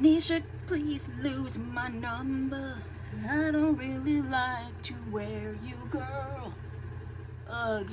Nisha, please lose my number. I don't really like to wear you, girl. Ugh.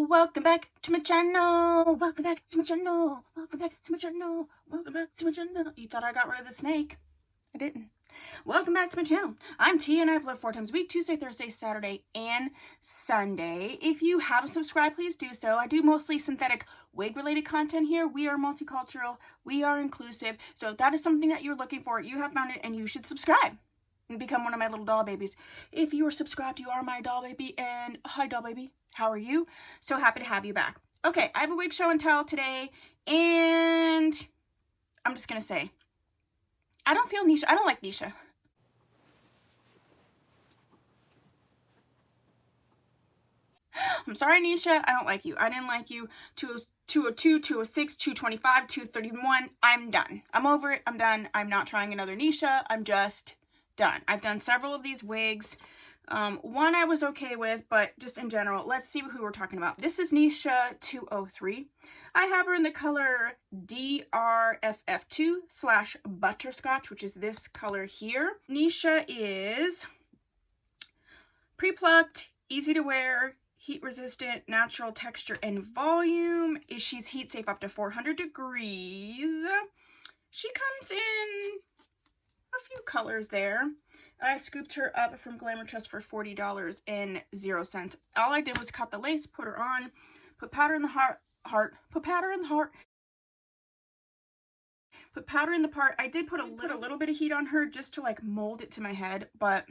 Welcome back to my channel. Welcome back to my channel. Welcome back to my channel. Welcome back to my channel. You thought I got rid of the snake? I didn't. Welcome back to my channel. I'm Tia and I upload 4 times a week, Tuesday, Thursday, Saturday, and Sunday. If you haven't subscribed, please do so. I do mostly synthetic wig related content here. We are multicultural. We are inclusive. So if that is something that you're looking for, you have found it and you should subscribe and become one of my little doll babies. If you are subscribed, you are my doll baby. And hi, doll baby. How are you? So happy to have you back. Okay, I have a wig show and tell today, and I'm just gonna say, I don't feel Nisha. I don't like Nisha. I'm sorry, Nisha. I don't like you. I didn't like you. 202, 206, 225, 231. I'm done. I'm over it. I'm done. I'm not trying another Nisha. I'm just done. I've done several of these wigs. One I was okay with, but just in general, let's see who we're talking about. This is Nisha 203. I have her in the color DRFF2 / Butterscotch, which is this color here. Nisha is pre-plucked, easy to wear, heat resistant, natural texture and volume. She's heat safe up to 400 degrees. She comes in a few colors there. I scooped her up from Glamour Trust for $40.00. All I did was cut the lace, put her on, put powder in the put powder in the heart, put powder in the part. I did put a little bit of heat on her just to like mold it to my head, but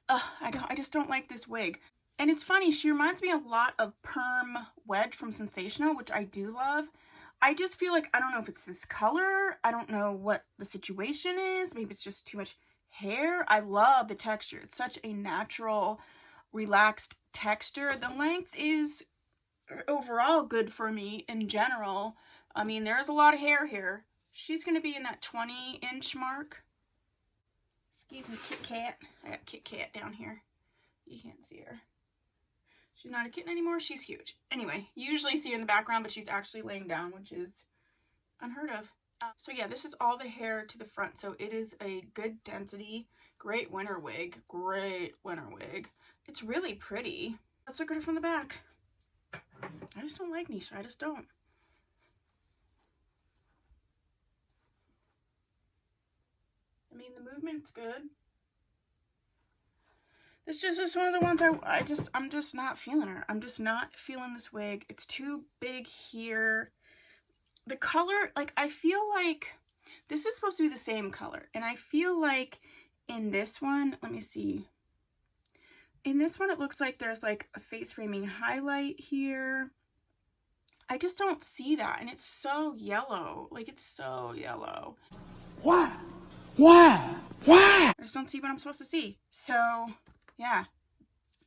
I just don't like this wig. And it's funny, she reminds me a lot of Perm Wedge from Sensational, which I do love. I just feel like, I don't know if it's this color, I don't know what the situation is, maybe it's just too much hair. I love the texture. It's such a natural, relaxed texture. The length is overall good for me in general. I mean, there's a lot of hair here. She's going to be in that 20-inch mark. Excuse me, Kit Kat. I got Kit Kat down here. You can't see her. She's not a kitten anymore. She's huge. Anyway, you usually see her in the background, but she's actually laying down, which is unheard of. So yeah, this is all the hair to the front. So it is a good density, great winter wig. Great winter wig. It's really pretty. Let's look at her from the back. I just don't like Nisha. I just don't. I mean, the movement's good. This just is one of the ones I'm just not feeling her. I'm just not feeling this wig. It's too big here. The color, like, I feel like this is supposed to be the same color. And I feel like in this one, let me see. In this one, it looks like there's like a face framing highlight here. I just don't see that. And it's so yellow. Like, it's so yellow. Why? Why? Why? I just don't see what I'm supposed to see. So, yeah.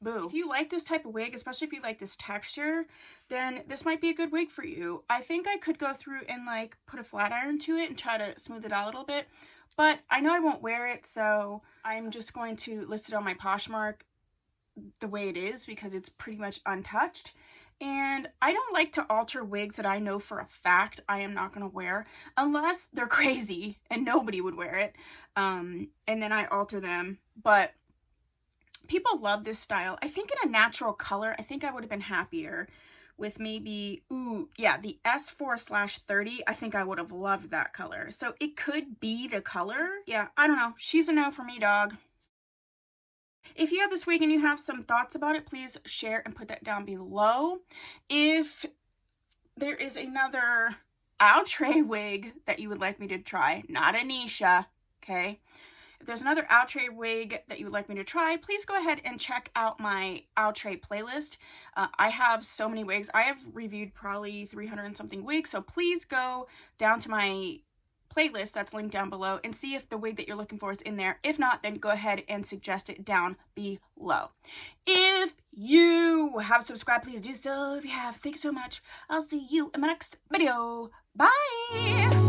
Boo. If you like this type of wig, especially if you like this texture, then this might be a good wig for you. I think I could go through and like put a flat iron to it and try to smooth it out a little bit, but I know I won't wear it, so I'm just going to list it on my Poshmark the way it is because it's pretty much untouched. And I don't like to alter wigs that I know for a fact I am not going to wear unless they're crazy and nobody would wear it, and then I alter them. But people love this style. I think in a natural color, I think I would have been happier with maybe, ooh, yeah, the S4/30. I think I would have loved that color. So it could be the color. Yeah, I don't know. She's a no for me, dog. If you have this wig and you have some thoughts about it, please share and put that down below. If there is another Outre wig that you would like me to try, not a Nisha, okay? if there's another Outre wig that you would like me to try, please go ahead and check out my Outre playlist. I have so many wigs. I have reviewed probably 300 and something wigs, so please go down to my playlist that's linked down below and see if the wig that you're looking for is in there. If not, then go ahead and suggest it down below. If you have subscribed, please do so. If you have, thank you so much. I'll see you in my next video. Bye!